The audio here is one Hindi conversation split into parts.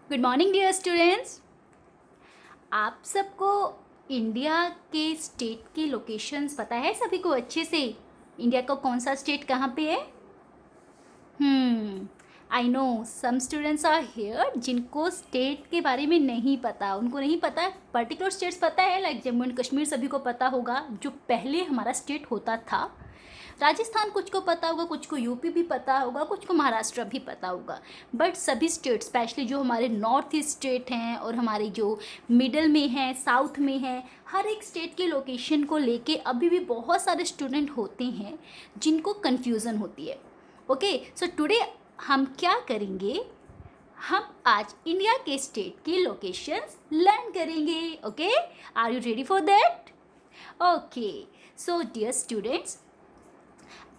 Good morning dear students. आप सबको इंडिया के स्टेट की लोकेशंस पता है सभी को अच्छे से? इंडिया का कौन सा स्टेट कहाँ पे है? I know some students are here जिनको स्टेट के बारे में नहीं पता, उनको नहीं पता पर्टिकुलर स्टेट्स पता है, लाइक जम्मू एंड कश्मीर सभी को पता होगा जो पहले हमारा स्टेट होता था। राजस्थान कुछ को पता होगा, कुछ को यूपी भी पता होगा, कुछ को महाराष्ट्र भी पता होगा। बट सभी स्टेट स्पेशली जो हमारे नॉर्थ ईस्ट स्टेट हैं और हमारे जो मिडल में हैं, साउथ में हैं, हर एक स्टेट के लोकेशन को लेके अभी भी बहुत सारे स्टूडेंट होते हैं जिनको कन्फ्यूज़न होती है। ओके, सो टुडे हम क्या करेंगे, हम आज इंडिया के स्टेट की लोकेशंस लर्न करेंगे। Okay, are you ready for that? Okay, so dear students,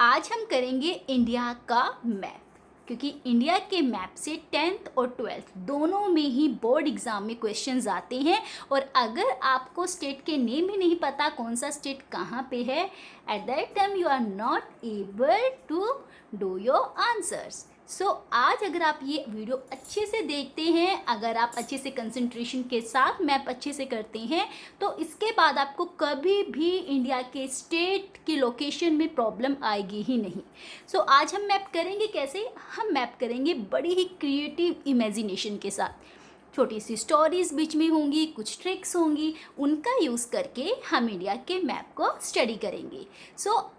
आज हम करेंगे इंडिया का मैप, क्योंकि इंडिया के मैप से 10th और 12th दोनों में ही बोर्ड एग्ज़ाम में क्वेश्चंस आते हैं। और अगर आपको स्टेट के नेम ही नहीं पता कौन सा स्टेट कहाँ पे है, at that time you are not able to do your answers. So आज अगर आप ये वीडियो अच्छे से देखते हैं, अगर आप अच्छे से कंसंट्रेशन के साथ मैप अच्छे से करते हैं, तो इसके बाद आपको कभी भी इंडिया के स्टेट की लोकेशन में प्रॉब्लम आएगी ही नहीं। सो आज हम मैप करेंगे कैसे? हम मैप करेंगे बड़ी ही क्रिएटिव इमेजिनेशन के साथ। छोटी सी स्टोरीज बीच में होंगी, कुछ ट्रिक्स होंगी, उनका यूज़ करके हम इंडिया के मैप को स्टडी करेंगे। So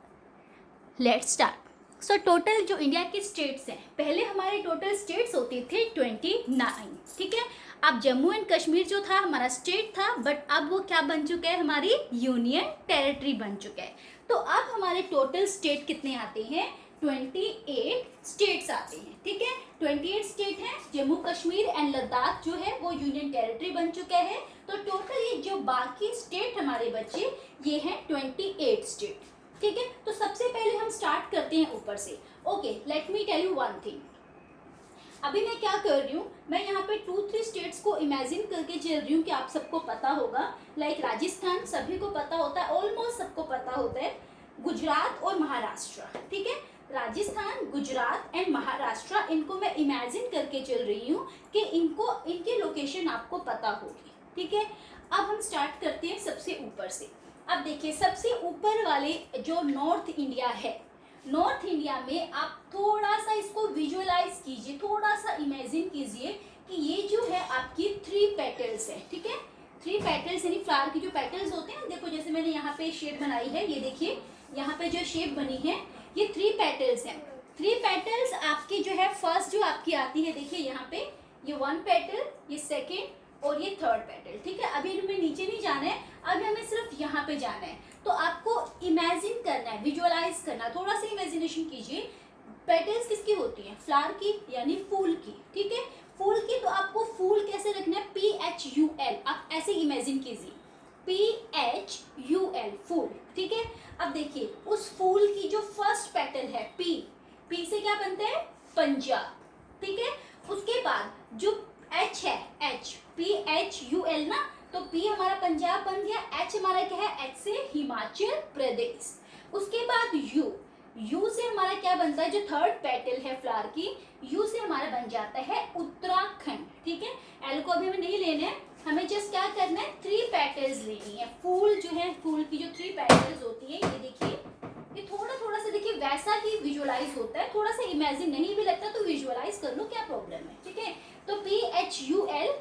let's start. So total जो इंडिया के स्टेट्स हैं, पहले हमारे टोटल स्टेट्स होते थे 29, ठीक है। अब जम्मू एंड कश्मीर जो था हमारा स्टेट था, बट अब वो क्या बन चुका है, हमारी यूनियन टेरिटरी बन चुका है। तो अब हमारे टोटल स्टेट कितने आते हैं? 28 स्टेट्स आते हैं, ठीक है। 28 स्टेट हैं, जम्मू कश्मीर एंड लद्दाख जो है वो यूनियन टेरिटरी बन चुका है। तो टोटल ये जो बाकी स्टेट हमारे बचे, ये हैं 28 स्टेट, ठीक है। तो सबसे पहले हम स्टार्ट करते हैं ऊपर से। Okay, let me tell you one thing. अभी मैं क्या कर रही हूँ, मैं यहाँ पे 2-3 स्टेट्स को इमेजिन करके चल रही हूँ कि आप सबको पता होगा। लाइक राजस्थान सभी को पता होता है, ऑलमोस्ट सबको पता होता है। गुजरात और महाराष्ट्र, ठीक है। राजस्थान, गुजरात एंड महाराष्ट्र, इनको मैं इमेजिन करके चल रही हूँ कि इनकी लोकेशन आपको पता होगी, ठीक है। अब हम स्टार्ट करते हैं सबसे ऊपर से। अब देखिए सबसे ऊपर वाले जो नॉर्थ इंडिया है, नॉर्थ इंडिया में आप थोड़ा सा इसको विजुअलाइज कीजिए, थोड़ा सा इमेजिन कीजिए कि ये जो है आपकी 3 पेटल्स है, ठीक है। 3 पेटल्स यानी फ्लावर की जो पेटल्स होते हैं, देखो जैसे मैंने यहाँ पे शेप बनाई है, ये देखिए यहाँ पे जो शेप बनी है ये 3 पेटल्स हैं। 3 पेटल्स आपकी जो है फर्स्ट जो आपकी आती है, देखिए यहाँ पे ये 1 पेटल, ये सेकेंड और ये 3rd पेटल, ठीक है। अभी हमें नीचे नहीं जाना है, अभी हमें सिर्फ यहाँ पे जाना है। तो आपको इमेजिन करना है, विजुअलाइज करना है, थोड़ा सा इमेजिनेशन कीजिए। पेटल्स किसकी होती हैं? फ्लावर की यानी फूल की, ठीक है। फूल की, तो आपको फूल कैसे रखना है? PHUL, आप ऐसे इमेजिन कीजिए, PHUL फूल, ठीक है। अब देखिए उस फूल की जो फर्स्ट पेटल है पी से क्या बनता है? पंजाब, ठीक है। उसके बाद जो H है, PHUL ना, तो P हमारा पंजाब बन गया, H हमारा क्या है? H से हिमाचल प्रदेश। उसके बाद U से हमारा क्या बनता है? जो 3rd पेटल है फ्लावर की, U से हमारा बन जाता है उत्तराखंड, ठीक है। L को अभी हमें नहीं लेना है, हमें जस्ट क्या करना है? 3 पेटल्स लेनी है। फूल जो है, फूल की जो 3 पेटल्स होती है, ये देखिए, ये थोड़ा सा देखिए वैसा ही विजुअलाइज होता है, थोड़ा सा इमेजिन नहीं भी लगता तो विजुअलाइज कर लो, क्या प्रॉब्लम है, ठीक है। तो PHUL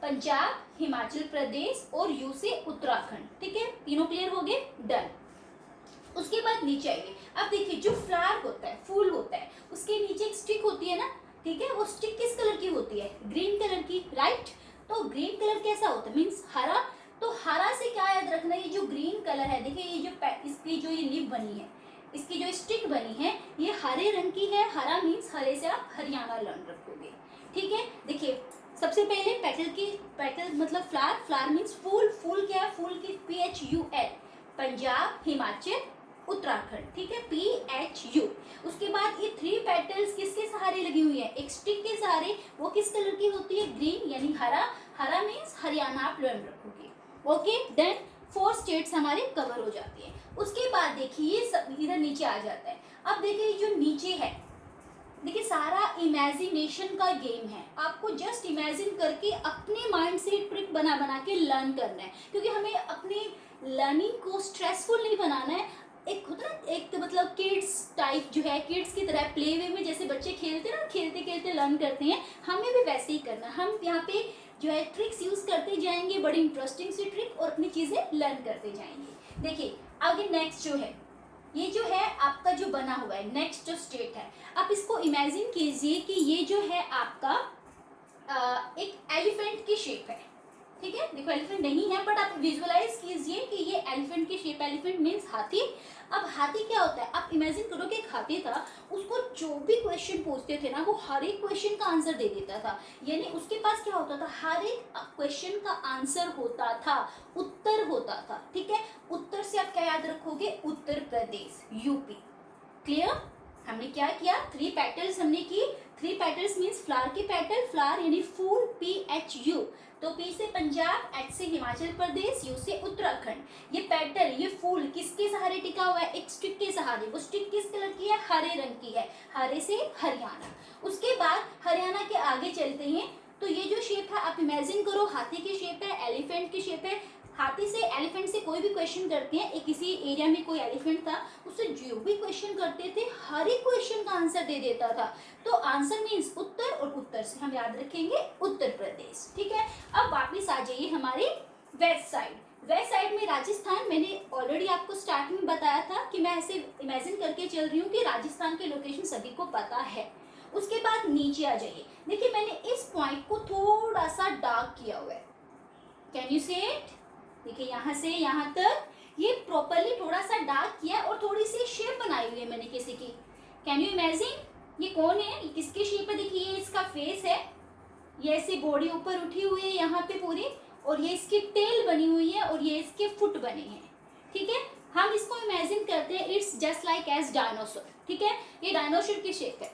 पंजाब, हिमाचल प्रदेश और U से उत्तराखंड, ठीक है। तीनों क्लियर हो गए? डन। उसके बाद नीचे आइए। अब देखिए जो फ्लावर होता है, फूल होता है, उसके नीचे एक स्टिक होती है ना, ठीक है। वो स्टिक किस कलर की होती है? ग्रीन कलर की, राइट। तो ग्रीन कलर कैसा होता है? मीन्स हरा। तो हरा से क्या याद रखना, ये जो ग्रीन कलर है, देखिए ये जो इसकी जो ये लीफ बनी है, इसकी जो स्टिक बनी है, ये हरे रंग की है। हरा मीन्स हरे से आप हरियाणा लर्न रखोगे, ठीक है। देखिए सबसे पहले पेटल मतलब फ्लावर, फ्लावर मीन्स फूल, फूल क्या है? फूल की PHUL, पंजाब, हिमाचल, उत्तराखंड, ठीक है, PHU। उसके बाद ये 3 पेटल्स किसके सहारे लगी हुई है? एक स्टिक के सहारे। वो किस कलर की होती है? ग्रीन यानी हरा। हरा मीन्स हरियाणा आप लर्न रखोगे। ओके, देन 4 स्टेट्स हमारे कवर हो जाती है। उसके बाद देखिए ये सब इधर नीचे आ जाता है। अब देखिए जो नीचे है, देखिए सारा इमेजिनेशन का गेम है, आपको जस्ट इमेजिन करके अपने माइंड से ट्रिक बना बना के लर्न करना है, क्योंकि हमें अपनी लर्निंग को स्ट्रेसफुल नहीं बनाना है। एक होता है एक तो मतलब किड्स टाइप जो है, किड्स की तरह प्ले वे में जैसे बच्चे खेलते हैं ना, खेलते खेलते लर्न करते हैं, हमें भी वैसे ही करना। हम यहाँ पे जो है ट्रिक्स यूज़ करते जाएंगे, बड़ी इंटरेस्टिंग सी ट्रिक, और अपनी चीज़ें लर्न करते जाएंगे। देखिए आगे नेक्स्ट जो है, ये जो है आपका जो बना हुआ है नेक्स्ट जो स्टेट है, आप इसको इमेजिन कीजिए कि ये जो है आपका एक एलिफेंट की शेप है, ठीक है। देखो एलिफेंट नहीं है, बट आप विजुअलाइज कीजिए कि ये एलिफेंट की शेप, एलिफेंट मीन्स हाथी। अब हाथी क्या होता है, आप इमेजिन करो कि एक हाथी था, उसको जो भी क्वेश्चन पूछते थे ना, वो हर एक क्वेश्चन का आंसर दे देता था। यानी उसके पास क्या होता था, हर एक क्वेश्चन का आंसर होता था, उत्तर होता था, ठीक है। उत्तर से आप क्या याद रखोगे, उत्तर प्रदेश, यूपी। क्लियर। हमने क्या किया, 3 पेटल्स हमने की। 3 पेटल्स मीन्स फ्लावर की पेटल, फ्लावर यानी फूल, PHU, तो P से पंजाब, H से हिमाचल प्रदेश, U से उत्तराखंड। ये पेटल, ये फूल किसके सहारे टिका हुआ है, एक स्टिक के सहारे। वो स्टिक किस कलर की है, हरे रंग की है, हरे से हरियाणा। उसके बाद हरियाणा के आगे चलते हैं, तो ये जो शेप है आप इमेजिन करो, हाथी की शेप है, एलिफेंट की शेप है। हाथी से एलिफेंट से कोई भी क्वेश्चन करते हैं, एक किसी एरिया में कोई एलिफेंट था, उससे जो भी क्वेश्चन करते थे हर एक क्वेश्चन का आंसर दे देता था। तो आंसर मीन्स उत्तर, और उत्तर से हम याद रखेंगे उत्तर प्रदेश, ठीक है। अब वापिस आ जाइए हमारी वेस्ट साइड। वेस्ट साइड में राजस्थान, मैंने ऑलरेडी आपको स्टार्टिंग में बताया था कि मैं ऐसे इमेजिन करके चल रही हूँ कि राजस्थान के लोकेशन सभी को पता है। उसके बाद नीचे आ जाइए, देखिए मैंने इस पॉइंट को थोड़ा सा डार्क किया हुआ है, कैन यू सी इट। देखिए यहाँ से यहाँ तक ये प्रॉपरली थोड़ा सा डार्क किया और थोड़ी सी शेप बनाई हुई है मैंने किसी की। कैन यू इमेजिन ये कौन है, ये किसकी शेप है। देखिए ये इसका फेस है, ये ऐसी बॉडी ऊपर उठी हुई है यहाँ पे पूरी, और ये इसकी टेल बनी हुई है, और ये इसके फुट बने हैं, ठीक है। हम इसको इमेजिन करते हैं, it's just like as dinosaur, ठीक है। ये डायनासोर की शेप है।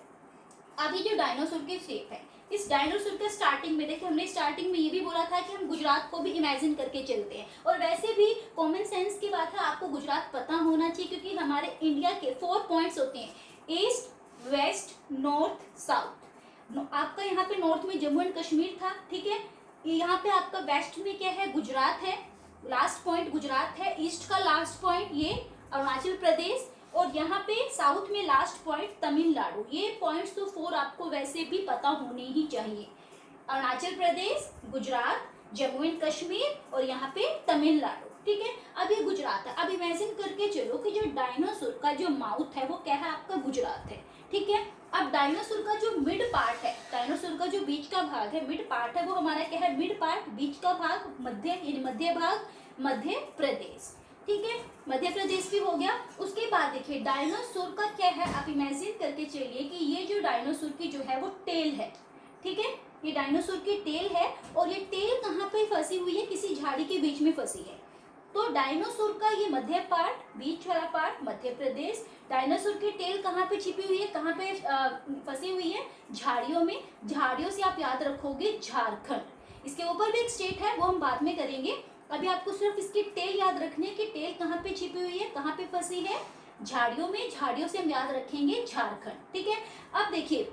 अब ये जो डायनासोर की शेप है, इस डायनासोर के स्टार्टिंग में देखिए, हमने स्टार्टिंग में ये भी बोला था कि हम गुजरात को भी इमेजिन करके चलते हैं, और वैसे भी कॉमन सेंस की बात है, आपको गुजरात पता होना चाहिए, क्योंकि हमारे इंडिया के 4 पॉइंट्स होते हैं, ईस्ट, वेस्ट, नॉर्थ, साउथ। आपका यहाँ पे नॉर्थ में जम्मू एंड कश्मीर था, ठीक है। यहाँ पे आपका वेस्ट में क्या है, गुजरात है, लास्ट पॉइंट गुजरात है। ईस्ट का लास्ट पॉइंट ये अरुणाचल प्रदेश, और यहाँ पे साउथ में लास्ट पॉइंट तमिलनाडु। ये पॉइंट्स तो 4 आपको वैसे भी पता होने ही चाहिए, अरुणाचल प्रदेश, गुजरात, जम्मू एंड कश्मीर, और यहाँ पे तमिलनाडु, ठीक है। अब ये गुजरात है। अब इमेजिन करके चलो कि जो डायनासोर का जो माउथ है वो क्या है, आपका गुजरात है, ठीक है। अब डायनासोर का जो मिड पार्ट है, डायनासोर का जो बीच का भाग है, मिड पार्ट है, वो हमारा क्या है, मिड पार्ट, बीच का भाग, मध्य यानी मध्य भाग, मध्य प्रदेश, ठीक है। मध्य प्रदेश भी हो गया। उसके बाद देखिए डायनासोर का क्या है, आप इमेजिन करके चलिए कि ये जो डायनासोर की जो है वो टेल है, ठीक है। ये डायनासोर की टेल है, और ये टेल कहाँ पे फंसी हुई है, किसी झाड़ी के बीच में फंसी है। तो डायनासोर का ये मध्य पार्ट, बीच वाला पार्ट मध्य प्रदेश, डायनासोर की टेल कहाँ पे छिपी हुई है, कहाँ पे फंसी हुई है, झाड़ियों में। झाड़ियों से आप याद रखोगे झारखंड। इसके ऊपर भी एक स्टेट है, वो हम बाद में करेंगे। अभी आपको सिर्फ इसकी टेल याद रखनी है कि टेल कहाँ पे छिपी हुई है, कहाँ पे फंसी है, झाड़ियों में। झाड़ियों से हम याद रखेंगे झारखंड, ठीक है। अब देखिए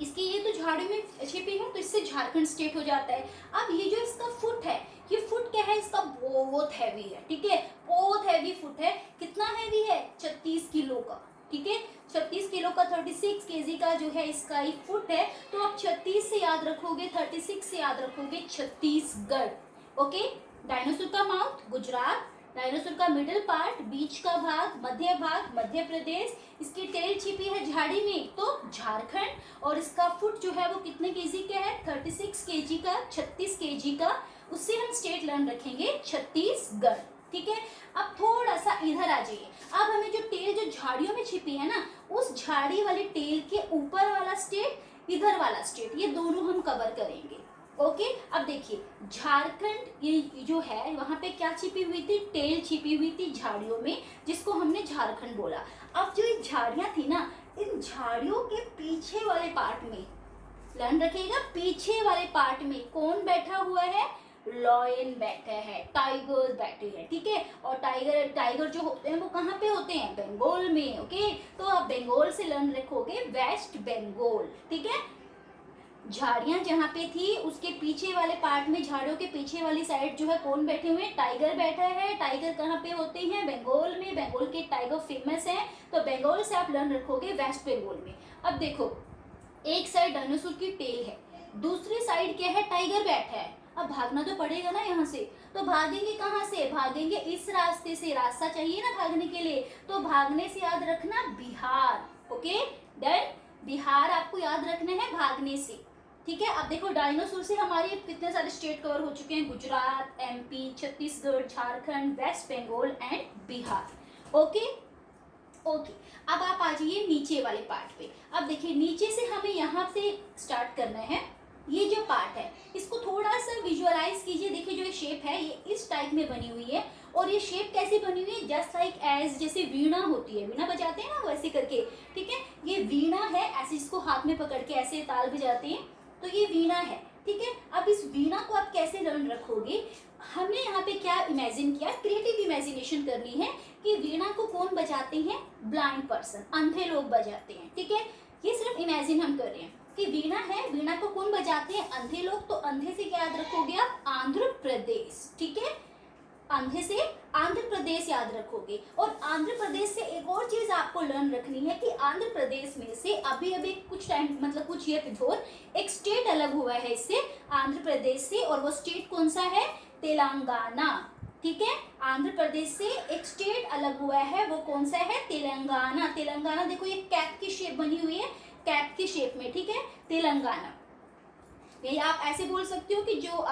इसकी ये तो झाड़ियों में छिपी है, तो इससे झारखंड स्टेट हो जाता है। अब ये जो इसका फुट है, ये फुट क्या है, इसका बहुत हैवी है, ठीक है, बहुत हैवी फुट है। कितना हैवी है, 36 किलो का, ठीक है। 36 किलो का, 36 केजी का जो है इसका एक फुट है। तो आप 36 से याद रखोगे, 36 से याद रखोगे छत्तीसगढ़, ओके। डायनासोर का माउथ गुजरात, डायनासोर का मिडिल पार्ट, बीच का भाग, मध्य प्रदेश, इसकी टेल छिपी है झाड़ी में तो झारखंड, और इसका फुट जो है वो कितने केजी का है, 36 केजी का, 36 केजी का। उससे हम स्टेट लर्न रखेंगे छत्तीसगढ़, ठीक है। अब थोड़ा सा इधर आ जाइए। अब हमें जो टेल जो झाड़ियों में छिपी है ना, उस झाड़ी वाले टेल के ऊपर वाला स्टेट, इधर वाला स्टेट, ये दोनों हम कवर करेंगे, ओके। अब देखिए झारखंड ये जो है, वहां पे क्या छिपी हुई थी, टेल छिपी हुई थी झाड़ियों में, जिसको हमने झारखंड बोला। अब जो ये झाड़ियां थी ना, इन झाड़ियों के पीछे वाले पार्ट में, ध्यान रखिएगा, पीछे वाले पार्ट में कौन बैठा हुआ है, लॉयन बैठे हैं, टाइगर्स बैठे हैं, ठीक है। और टाइगर जो होते हैं वो कहाँ पे होते हैं, बंगाल में, ओके। तो आप बंगाल से लर्न रखोगे वेस्ट बंगाल, ठीक है। झाड़ियां जहाँ पे थी उसके पीछे वाले पार्ट में, झाड़ियों के पीछे वाली साइड जो है कौन बैठे हुए हैं, टाइगर बैठा है। टाइगर कहाँ पे होते हैं, बंगाल में। बंगाल के टाइगर फेमस है, तो बंगाल से आप लर्न रखोगे वेस्ट बंगाल में। अब देखो, एक साइड डायनासोर की टेल है, दूसरी साइड क्या है, टाइगर बैठा है। अब भागना तो पड़ेगा ना यहाँ से, तो भागेंगे कहाँ से, भागेंगे इस रास्ते से, रास्ता चाहिए ना भागने के लिए, तो भागने से याद रखना बिहार, ओके डन। बिहार आपको याद रखना है भागने से, ठीक है। अब देखो, डायनासोर से हमारे कितने सारे स्टेट कवर हो चुके हैं, Gujarat, MP, Chhattisgarh, Jharkhand, West Bengal and Bihar, okay okay. अब आप आ जाइए नीचे वाले पार्ट पे। अब देखिए, नीचे से हमें यहाँ से स्टार्ट करना है। ये जो पार्ट है इसको थोड़ा सा विजुअलाइज कीजिए। देखिए, जो ये शेप है ये इस टाइप में बनी हुई है, और ये शेप कैसी बनी हुई है, जस्ट लाइक एज, जैसे वीणा होती है, वीणा बजाते हैं ना वैसे करके, ठीक है। ये वीणा है, ऐसे इसको हाथ में पकड़ के ऐसे ताल बजाते हैं, तो ये वीणा है, ठीक है। अब इस वीणा को आप कैसे लर्न रखोगे, हमने यहाँ पे क्या इमेजिन किया, क्रिएटिव इमेजिनेशन करनी है कि वीणा को कौन बजाते हैं, ब्लाइंड पर्सन, अंधे लोग बजाते हैं, ठीक है। ये सिर्फ इमेजिन हम कर रहे हैं कि वीणा है, वीणा को कौन बजाते हैं, अंधे लोग। तो अंधे से क्या याद रखोगे आप, आंध्र प्रदेश, ठीक है। अंधे से आंध्र प्रदेश याद रखोगे। और आंध्र प्रदेश से एक और चीज आपको लर्न रखनी है कि आंध्र प्रदेश में से अभी अभी कुछ टाइम, मतलब कुछ ईयर बिफोर, एक स्टेट अलग हुआ है इससे, आंध्र प्रदेश से, और वो स्टेट कौन सा है, तेलंगाना, ठीक है। आंध्र प्रदेश से एक स्टेट अलग हुआ है, वो कौन सा है, तेलंगाना। तेलंगाना देखो, ये कैप की शेप बनी हुई है, कैप की शेप में, ठीक है, तेलंगाना। ये आप ऐसे बोल सकते हो कि जो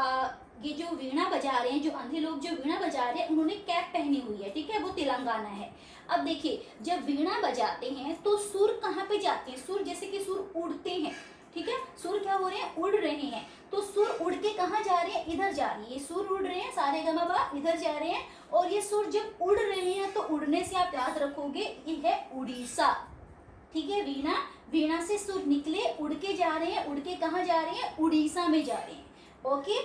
ये जो वीणा बजा रहे हैं, जो अंधे लोग जो वीणा बजा रहे हैं, उन्होंने कैप पहनी हुई है, ठीक है, वो तेलंगाना है। अब देखिए, जब वीणा बजाते हैं तो सुर कहाँ पे जाते हैं, सुर जैसे कि सुर उड़ते हैं, ठीक है। सुर क्या हो रहे हैं, उड़ रहे हैं, तो सुर उड़ के कहाँ जा रहे हैं, इधर जा रही है, सुर उड़ रहे हैं, सारे गमा इधर जा रहे हैं। और ये सुर जब उड़ रहे हैं तो उड़ने से आप याद रखोगे ये है उड़ीसा, ठीक है। वीणा, वीणा से सुर निकले, उड़ के जा रहे हैं, उड़ के कहाँ जा रहे हैं, उड़ीसा में जा रहे हैं, ओके।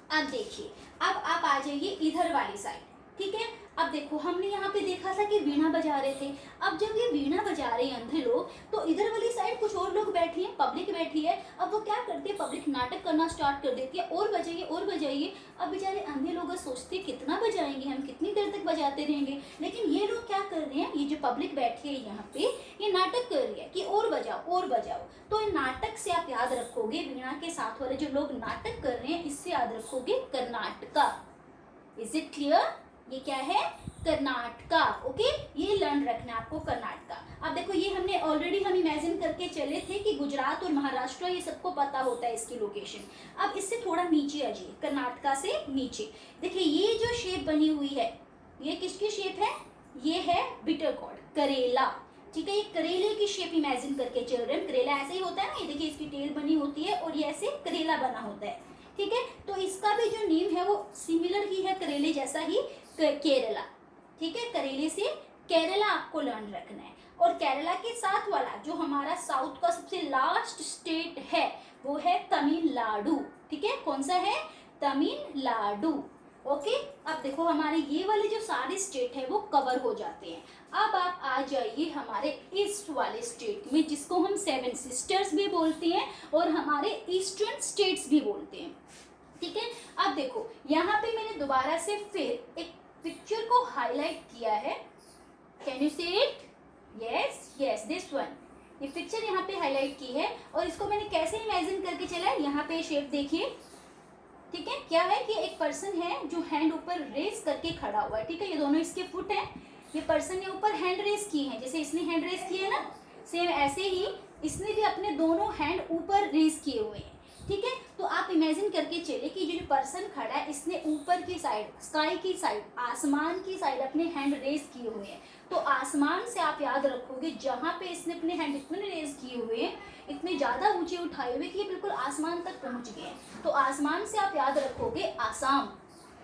अब देखिए, अब आप आ जाइए इधर वाली साइड, ठीक है। अब देखो, हमने यहाँ पे देखा था कि वीणा बजा रहे थे। अब जब ये वीणा बजा रहे हैं अंधे लोग, तो इधर वाली साइड कुछ और लोग बैठे हैं, पब्लिक बैठी है। अब वो क्या करते हैं, पब्लिक नाटक करना स्टार्ट कर देती है, और बजाइए और बजाइए। अब बेचारे अंधे लोग सोचते कितना बजाएंगे हम, कितनी देर तक बजाते रहेंगे, लेकिन ये लोग क्या कर रहे हैं, ये जो पब्लिक बैठी है यहाँ पे, ये नाटक कर रही है कि और बजाओ और बजाओ। तो इन नाटक से आप याद रखोगे, वीणा के साथ वाले जो लोग नाटक कर रहे हैं, इससे याद रखोगे कर्नाटका। इज इट क्लियर, ये क्या है, कर्नाटका, ओके। ये लर्न रखना है आपको, कर्नाटका। अब देखो, ये हमने ऑलरेडी हम इमेजिन करके चले थे कि गुजरात और महाराष्ट्र, ये सबको पता होता है इसकी लोकेशन। अब इससे थोड़ा नीचे आ जाइए, कर्नाटका से नीचे देखिए, ये जो शेप बनी हुई है, ये किसकी शेप है, ये है बिटर गॉर्ड, करेला, ठीक है। ये करेले की शेप इमेजिन करके चल रहे हैं। करेला ऐसे ही होता है ना, ये देखिए, इसकी टेल बनी होती है और ये ऐसे करेला बना होता है, ठीक है। तो इसका भी जो नेम है वो सिमिलर ही है, करेले जैसा ही, केरला, ठीक है। करेले से केरला आपको लर्न रखना है। और केरला के साथ वाला जो हमारा साउथ का सबसे लास्ट स्टेट है, वो है तमिलनाडु, ठीक है। कौन सा है, तमिलनाडु, ओके। अब देखो, हमारे ये वाले जो सारे स्टेट है वो कवर हो जाते हैं। अब आप आ जाइए हमारे ईस्ट वाले स्टेट में, जिसको हम 7 सिस्टर्स भी बोलते हैं और हमारे ईस्टर्न स्टेट्स भी बोलते हैं, ठीक है। अब देखो, यहाँ पे मैंने दोबारा से फिर एक पिक्चर को हाईलाइट किया है, can you see it, yes yes, this one, ये पिक्चर यहाँ पे हाईलाइट की है। और इसको मैंने कैसे इमेजिन करके चला है, यहाँ पे शेप देखिए, ठीक है। क्या है कि एक पर्सन है जो हैंड ऊपर रेस करके खड़ा हुआ है, ठीक है। ये दोनों इसके फुट हैं, ये पर्सन ने ऊपर हैंड रेस की है, जैसे इसने हैंड रेस की है ना, सेम ऐसे ही इसने भी अपने दोनों हैंड ऊपर रेस किए हुए हैं, ठीक है। तो आप इमेजिन करके चले कि जो पर्सन खड़ा है, इसने ऊपर की साइड, स्काई की साइड, आसमान की साइड अपने हैंड रेस किए हुए हैं। तो आसमान से आप याद रखोगे, जहाँ पे इसने अपने हैंड इतने रेस किए हुए हैं, इतने ज़्यादा ऊंचे उठाए हुए कि ये बिल्कुल आसमान तक पहुँच गए हैं, तो आसमान से आप याद रखोगे आसाम।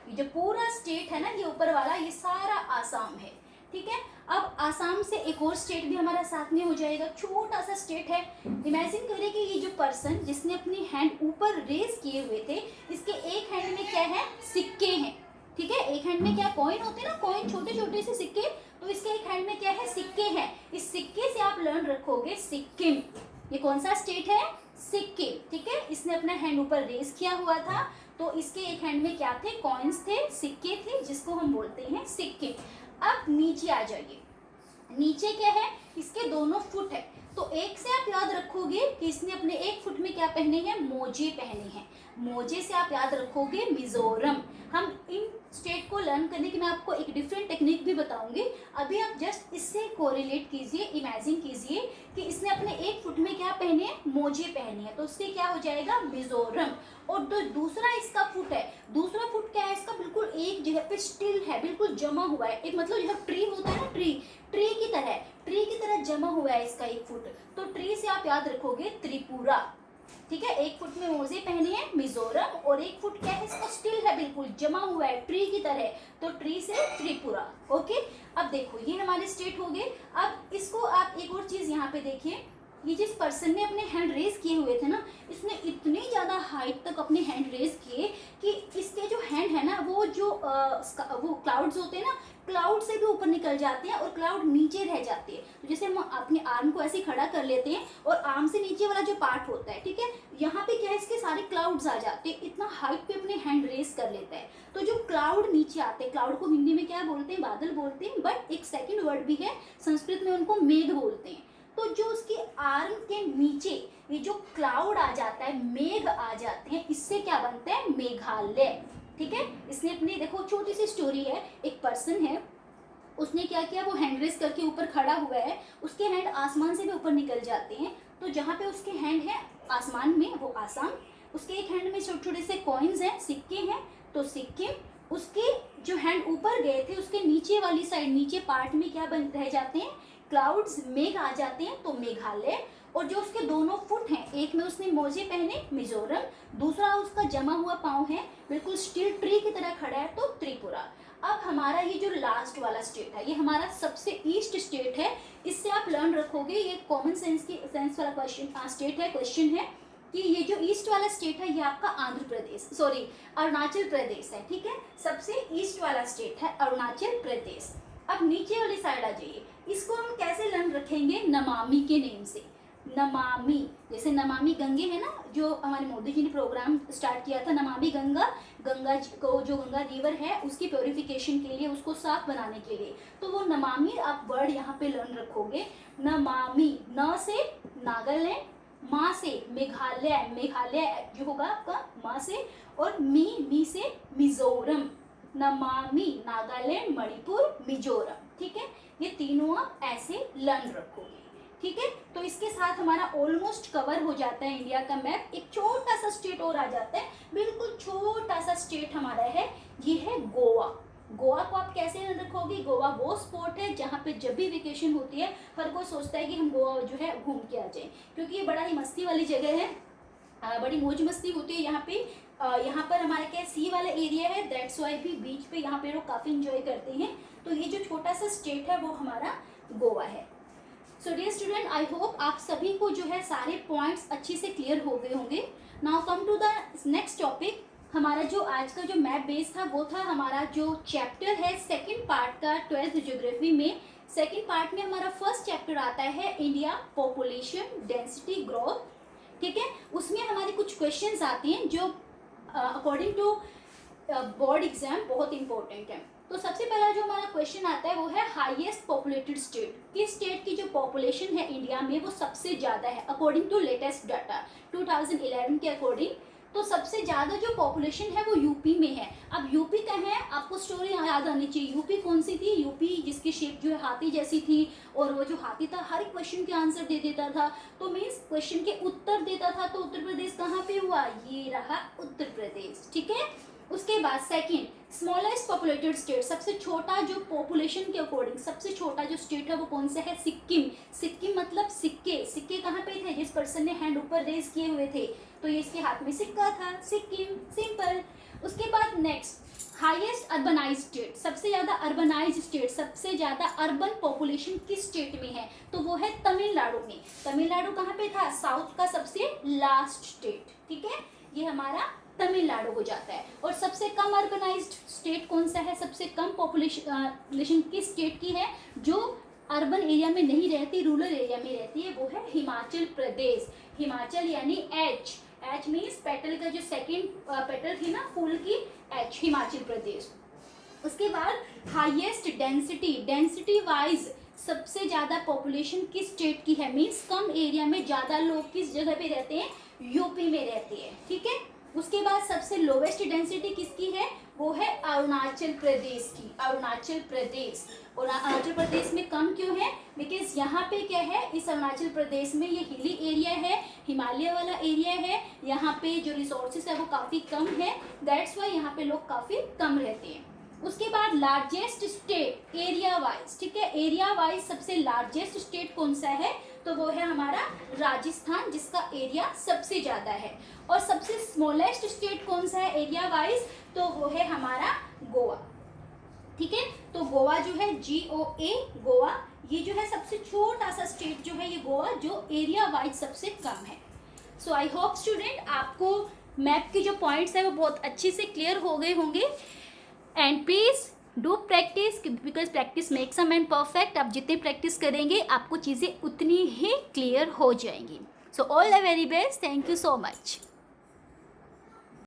ये जो पूरा स्टेट है ना, ये ऊपर वाला, ये सारा आसाम है, ठीक है। अब आसाम से एक और स्टेट भी हमारा साथ में हो जाएगा, छोटा सा स्टेट है। इमेजिन करिए कि ये जो पर्सन जिसने अपनी हैंड ऊपर रेस किए हुए थे, इसके एक हैंड में क्या है, सिक्के हैं, ठीक है। एक हैंड में क्या कॉइन होते हैं ना, कॉइन छोटे छोटे से सिक्के, तो इसके एक हैंड में क्या है, सिक्के हैं। इस सिक्के से आप लर्न रखोगे सिक्किम। ये कौन सा स्टेट है, सिक्किम, ठीक है। इसने अपना हैंड ऊपर रेस किया हुआ था, तो इसके एक हैंड में क्या थे, कॉइन्स थे, सिक्के थे, जिसको हम बोलते हैं सिक्किम। अब नीचे आ जाइए, नीचे क्या है, इसके दोनों फुट है, तो एक से आप याद रखोगे कि इसने अपने एक फुट में क्या पहने हैं, मोजे पहने हैं। मोजे से आप याद रखोगे मिजोरम। हम इन स्टेट को लर्न करने की मैं आपको एक डिफरेंट टेक्निक भी बताऊंगी। अभी आप जस्ट इससे कोरिलेट कीजिए, इमेजिन कीजिए कि इसने अपने एक फुट में क्या पहने हैं, मोजे पहने हैं, तो उससे क्या हो जाएगा, मिजोरम। और जो दूसरा इसका फुट है, दूसरा फुट क्या है इसका, बिल्कुल एक जगह पे स्टिल है, बिल्कुल जमा हुआ है, एक मतलब जब ट्री होता है ना, ट्री ट्री की तरह जमा हुआ है इसका एक फुट, तो ट्री से आप याद रखोगे त्रिपुरा, ठीक है। एक फुट में मोजे पहने हैं मिजोरम, और एक फुट क्या है इसका, स्टिल है, बिल्कुल जमा हुआ है ट्री की तरह, तो ट्री से त्रिपुरा। ओके, अब देखो ये हमारे स्टेट हो गए। अब इसको आप एक और चीज यहाँ पे देखिए, ये जिस पर्सन ने अपने हैंड रेज किए हुए थे ना, इसने इतनी ज़्यादा हाइट तक अपने हैंड रेज किए कि इसके जो हैंड है ना, वो जो वो क्लाउड्स होते हैं ना, क्लाउड से भी ऊपर निकल जाते हैं और क्लाउड नीचे रह जाते हैं। तो जैसे हम अपने आर्म को ऐसे खड़ा कर लेते हैं और आर्म से नीचे वाला जो पार्ट होता है, ठीक है, यहाँ पे क्या है, इसके सारे क्लाउड्स आ जाते हैं, इतना हाइट पे अपने हैंड रेज कर लेता है। तो जो क्लाउड नीचे आते हैं, क्लाउड को हिंदी में क्या बोलते हैं, बादल बोलते हैं, बट एक सेकेंड वर्ड भी है संस्कृत में, उनको मेघ बोलते हैं। तो जो उसके आर्म के नीचे ये जो क्लाउड आ जाता है, मेघ आ जाते हैं, इससे क्या बनता है, मेघालय, ठीक है। इसने अपनी, देखो छोटी सी स्टोरी है, एक पर्सन है, उसने क्या किया, वो हैंड रेस करके ऊपर खड़ा हुआ है, उसके हैंड आसमान से भी ऊपर निकल जाते हैं, तो जहाँ पे उसके हैंड है आसमान में, वो आसाम, उसके एक हैंड में छोटे छोटे से कॉइन्स हैं, सिक्के हैं, तो सिक्किम। उसके जो हैंड ऊपर गए थे, उसके नीचे वाली साइड, नीचे पार्ट में क्या बन रह जाते हैं, क्लाउड्स, मेघ आ जाते हैं, तो मेघालय। और जो उसके दोनों फुट हैं, एक में उसने मोजे पहने, मिजोरम, दूसरा उसका जमा हुआ पाँव है, बिल्कुल स्टिल ट्री की तरह खड़ा है, तो त्रिपुरा। अब हमारा ये जो लास्ट वाला स्टेट है, ये हमारा सबसे ईस्ट स्टेट है, इससे आप लर्न रखोगे, ये कॉमन सेंस वाला क्वेश्चन स्टेट है, क्वेश्चन है कि ये जो ईस्ट वाला स्टेट है, ये आपका आंध्र प्रदेश, सॉरी अरुणाचल प्रदेश है, ठीक है। सबसे ईस्ट वाला स्टेट है अरुणाचल प्रदेश। अब नीचे वाली साइड आ जाइए, इसको हम कैसे लर्न रखेंगे, नमामि के नेम से। नमामि, जैसे नमामि गंगे है ना, जो हमारे मोदी जी ने प्रोग्राम स्टार्ट किया था, नमामि गंगा, गंगा को, जो गंगा रिवर है उसकी प्योरिफिकेशन के लिए, उसको साफ बनाने के लिए, तो वो नमामि आप वर्ड यहाँ पे लर्न रखोगे। नमामि, न से नागालैंड, माँ से मेघालय, मेघालय जो होगा आपका माँ से, और मी से मिजोरम। नमामि, नागालैंड, मणिपुर, मिजोरम, ठीक है। ये तीनों आप ऐसे लर्न रखोगे, ठीक है। तो इसके साथ हमारा ऑलमोस्ट कवर हो जाता है इंडिया का मैप। एक छोटा सा स्टेट और आ जाता है, बिल्कुल छोटा सा स्टेट हमारा है, ये है गोवा। गोवा को आप कैसे रखोगे, गोवा वो स्पॉट है जहाँ पे जब भी वेकेशन होती है, हर कोई सोचता है कि हम गोवा जो है घूम के आ जाएं, क्योंकि ये बड़ा ही मस्ती वाली जगह है, बड़ी मौज मस्ती होती है यहाँ पे। यहाँ पर हमारा क्या सी वाला एरिया है, दैट्स वाई भी बीच पे यहाँ पे लोग काफ़ी इंजॉय करते हैं। तो ये जो छोटा सा स्टेट है वो हमारा गोवा है। So dear student, I hope आप सभी को जो है सारे पॉइंट्स अच्छे से क्लियर हो गए होंगे। Now come to the next topic. हमारा जो आज का जो मैप बेस था, वो था हमारा जो चैप्टर है सेकंड पार्ट का 12th ज्योग्राफी में। सेकंड पार्ट में हमारा फर्स्ट चैप्टर आता है इंडिया पॉपुलेशन डेंसिटी ग्रोथ, ठीक है। उसमें हमारे कुछ क्वेश्चंस आते हैं जो अकॉर्डिंग टू बोर्ड एग्जाम बहुत इंपॉर्टेंट है। तो सबसे पहला जो हमारा क्वेश्चन आता है वो है हाईएस्ट पॉपुलेटेड स्टेट। किस स्टेट की जो पॉपुलेशन है इंडिया में वो सबसे ज़्यादा है अकॉर्डिंग टू लेटेस्ट डाटा 2011 के अकॉर्डिंग। तो सबसे ज़्यादा जो पॉपुलेशन है वो यूपी में है। अब यूपी का है, आपको स्टोरी याद आनी चाहिए। यूपी कौन सी थी? यूपी जिसकी शेप जो है हाथी जैसी थी, और वो जो हाथी था हर एक क्वेश्चन के आंसर दे देता था, तो मीन्स क्वेश्चन के उत्तर देता था। तो उत्तर प्रदेश कहाँ पे हुआ? ये रहा उत्तर प्रदेश, ठीक है। उसके बाद सेकंड स्मॉलेस्ट पॉपुलेटेड स्टेट, सबसे छोटा जो पॉपुलेशन के अकॉर्डिंग सबसे छोटा जो स्टेट है वो कौन सा है? सिक्किम। सिक्किम मतलब सिक्के। सिक्के कहाँ पे थे? जिस पर्सन ने हैंड ऊपर रेज किए हुए थे, तो ये इसके हाथ में सिक्का था, सिक्किम, सिंपल। उसके बाद नेक्स्ट हाईएस्ट अर्बनाइज स्टेट, सबसे ज्यादा अर्बनाइज स्टेट, सबसे ज्यादा अर्बन पॉपुलेशन किस स्टेट में है? तो वो है तमिलनाडु में। तमिलनाडु कहाँ पे था? साउथ का सबसे लास्ट स्टेट, ठीक है, ये हमारा तमिलनाडु हो जाता है। और सबसे कम अर्बनाइज्ड स्टेट कौन सा है, सबसे कम पॉपुलेशन किस स्टेट की है जो अर्बन एरिया में नहीं रहती, रूरल एरिया में रहती है, वो है हिमाचल प्रदेश। हिमाचल यानी एच, एच मीन्स पेटल का जो सेकेंड पेटल थी ना फूल की, एच, हिमाचल प्रदेश। उसके बाद हाईएस्ट डेंसिटी, डेंसिटी वाइज सबसे ज़्यादा पॉपुलेशन किस स्टेट की है, मीन्स कम एरिया में ज़्यादा लोग किस जगह पे रहते हैं, यूपी में रहते हैं, ठीक है। उसके बाद सबसे लोवेस्ट डेंसिटी किसकी है, वो है अरुणाचल प्रदेश की, अरुणाचल प्रदेश। और अरुणाचल प्रदेश में कम क्यों है, बिकॉज यहाँ पे क्या है, इस अरुणाचल प्रदेश में ये हिली एरिया है, हिमालय वाला एरिया है, यहाँ पे जो रिसोर्सेज है वो काफ़ी कम है, दैट्स वाई यहाँ पे लोग काफ़ी कम रहते हैं। उसके बाद लार्जेस्ट स्टेट एरिया वाइज, ठीक है, एरिया वाइज सबसे लार्जेस्ट स्टेट कौन सा है, तो वो है हमारा राजस्थान, जिसका एरिया सबसे ज़्यादा है। और सबसे स्मॉलेस्ट स्टेट कौन सा है एरिया वाइज, तो वो है हमारा गोवा, ठीक है। तो गोवा जो है GOA, गोवा, ये जो है सबसे छोटा सा स्टेट जो है ये गोवा, जो एरिया वाइज सबसे कम है। सो आई होप स्टूडेंट आपको मैप के जो पॉइंट्स है वो बहुत अच्छे से क्लियर हो गए होंगे। And please do practice, because practice makes a man perfect. आप जितने प्रैक्टिस करेंगे आपको चीज़ें उतनी ही क्लियर हो जाएंगी। So all the very best, thank you so much.